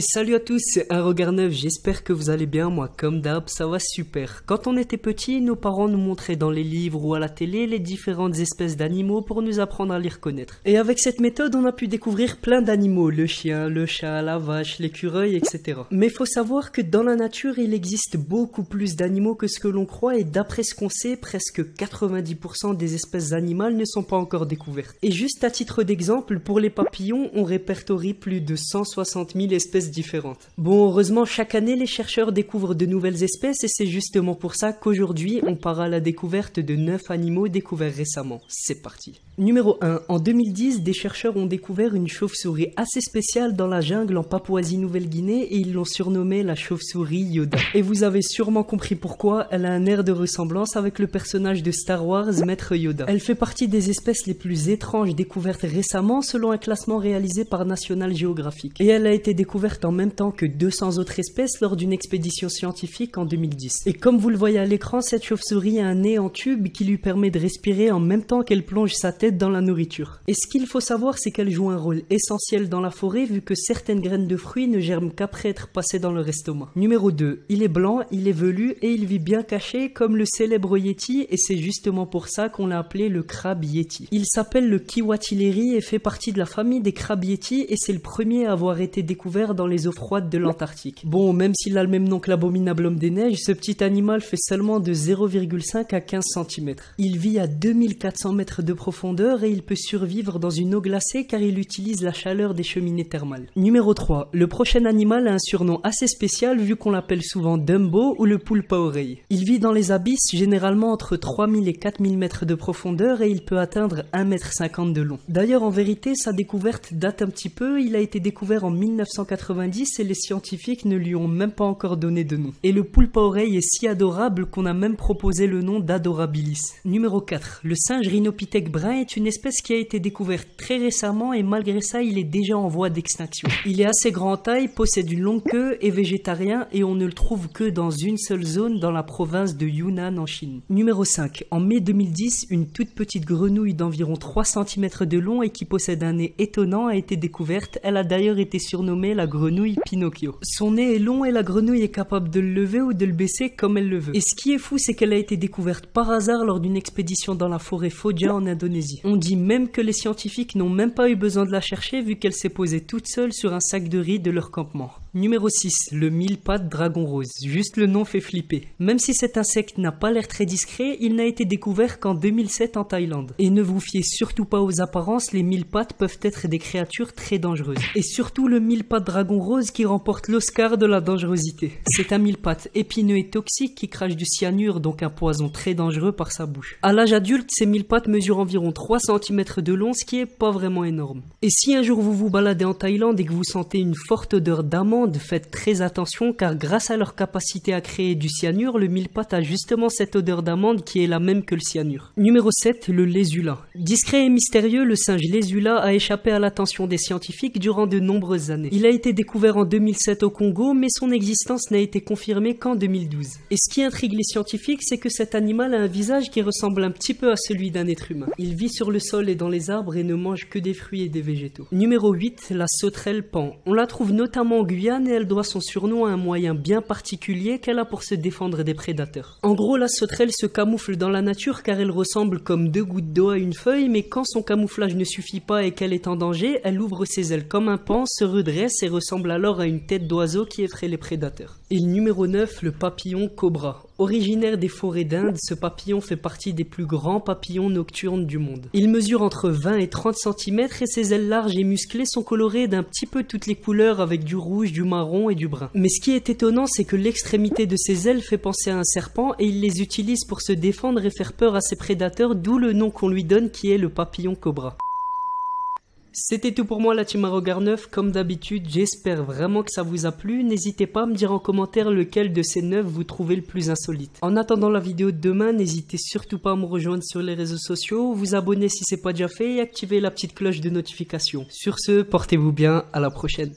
Et salut à tous, c'est Un Regard Neuf, j'espère que vous allez bien, moi comme d'hab ça va super. Quand on était petit, nos parents nous montraient dans les livres ou à la télé les différentes espèces d'animaux pour nous apprendre à les reconnaître. Et avec cette méthode on a pu découvrir plein d'animaux, le chien, le chat, la vache, l'écureuil, etc. Mais faut savoir que dans la nature il existe beaucoup plus d'animaux que ce que l'on croit et d'après ce qu'on sait, presque 90% des espèces animales ne sont pas encore découvertes. Et juste à titre d'exemple, pour les papillons, on répertorie plus de 160 000 espèces différentes. Bon, heureusement, chaque année, les chercheurs découvrent de nouvelles espèces et c'est justement pour ça qu'aujourd'hui, on part à la découverte de 9 animaux découverts récemment. C'est parti. Numéro 1. En 2010, des chercheurs ont découvert une chauve-souris assez spéciale dans la jungle en Papouasie-Nouvelle-Guinée et ils l'ont surnommée la chauve-souris Yoda. Et vous avez sûrement compris pourquoi, elle a un air de ressemblance avec le personnage de Star Wars, Maître Yoda. Elle fait partie des espèces les plus étranges découvertes récemment selon un classement réalisé par National Geographic. Et elle a été découverte en même temps que 200 autres espèces lors d'une expédition scientifique en 2010. Et comme vous le voyez à l'écran, cette chauve-souris a un nez en tube qui lui permet de respirer en même temps qu'elle plonge sa tête dans la nourriture. Et ce qu'il faut savoir, c'est qu'elle joue un rôle essentiel dans la forêt vu que certaines graines de fruits ne germent qu'après être passées dans leur estomac. Numéro 2. Il est blanc, il est velu et il vit bien caché comme le célèbre Yeti et c'est justement pour ça qu'on l'a appelé le crabe Yeti. Il s'appelle le Kiwatileri et fait partie de la famille des crabes Yeti et c'est le premier à avoir été découvert dans les eaux froides de l'Antarctique. Bon, même s'il a le même nom que l'abominable homme des neiges, ce petit animal fait seulement de 0,5 à 15 cm. Il vit à 2400 mètres de profondeur et il peut survivre dans une eau glacée car il utilise la chaleur des cheminées thermales. Numéro 3. Le prochain animal a un surnom assez spécial vu qu'on l'appelle souvent Dumbo ou le poulpe à oreilles. Il vit dans les abysses, généralement entre 3000 et 4000 mètres de profondeur et il peut atteindre 1,50 m de long. D'ailleurs, en vérité, sa découverte date un petit peu, il a été découvert en 1990 et les scientifiques ne lui ont même pas encore donné de nom. Et le poulpe à oreilles est si adorable qu'on a même proposé le nom d'Adorabilis. Numéro 4. Le singe rhinopithèque brun est une espèce qui a été découverte très récemment et malgré ça il est déjà en voie d'extinction. Il est assez grand en taille, possède une longue queue, est végétarien et on ne le trouve que dans une seule zone dans la province de Yunnan en Chine. Numéro 5. En mai 2010, une toute petite grenouille d'environ 3 cm de long et qui possède un nez étonnant a été découverte. Elle a d'ailleurs été surnommée la grenouille Pinocchio. Son nez est long et la grenouille est capable de le lever ou de le baisser comme elle le veut. Et ce qui est fou, c'est qu'elle a été découverte par hasard lors d'une expédition dans la forêt Foggia en Indonésie. On dit même que les scientifiques n'ont même pas eu besoin de la chercher vu qu'elle s'est posée toute seule sur un sac de riz de leur campement. Numéro 6. Le mille-pattes dragon rose. Juste le nom fait flipper. Même si cet insecte n'a pas l'air très discret, il n'a été découvert qu'en 2007 en Thaïlande. Et ne vous fiez surtout pas aux apparences, les mille-pattes peuvent être des créatures très dangereuses. Et surtout le mille-pattes dragon rose qui remporte l'Oscar de la dangerosité. C'est un mille-pattes épineux et toxique qui crache du cyanure, donc un poison très dangereux par sa bouche. À l'âge adulte, ces mille-pattes mesurent environ 3 cm de long, ce qui est pas vraiment énorme. Et si un jour vous vous baladez en Thaïlande et que vous sentez une forte odeur d'amande, faites très attention car grâce à leur capacité à créer du cyanure, le mille-pattes a justement cette odeur d'amande qui est la même que le cyanure. Numéro 7. Le lésula. Discret et mystérieux, le singe lésula a échappé à l'attention des scientifiques durant de nombreuses années. Il a été découvert en 2007 au Congo, mais son existence n'a été confirmée qu'en 2012. Et ce qui intrigue les scientifiques, c'est que cet animal a un visage qui ressemble un petit peu à celui d'un être humain. Il vit sur le sol et dans les arbres et ne mange que des fruits et des végétaux. Numéro 8. La sauterelle pan. On la trouve notamment en Guyane et elle doit son surnom à un moyen bien particulier qu'elle a pour se défendre des prédateurs. En gros, la sauterelle se camoufle dans la nature car elle ressemble comme 2 gouttes d'eau à une feuille, mais quand son camouflage ne suffit pas et qu'elle est en danger, elle ouvre ses ailes comme un pan, se redresse et ressemble alors à une tête d'oiseau qui effraie les prédateurs. Et le numéro 9, le papillon cobra. Originaire des forêts d'Inde, ce papillon fait partie des plus grands papillons nocturnes du monde. Il mesure entre 20 et 30 cm et ses ailes larges et musclées sont colorées d'un petit peu toutes les couleurs avec du rouge, du marron et du brun. Mais ce qui est étonnant, c'est que l'extrémité de ses ailes fait penser à un serpent et il les utilise pour se défendre et faire peur à ses prédateurs, d'où le nom qu'on lui donne qui est le papillon cobra. C'était tout pour moi la team Un Regard Neuf, comme d'habitude, j'espère vraiment que ça vous a plu, n'hésitez pas à me dire en commentaire lequel de ces 9 vous trouvez le plus insolite. En attendant la vidéo de demain, n'hésitez surtout pas à me rejoindre sur les réseaux sociaux, vous abonner si c'est pas déjà fait et activer la petite cloche de notification. Sur ce, portez-vous bien, à la prochaine.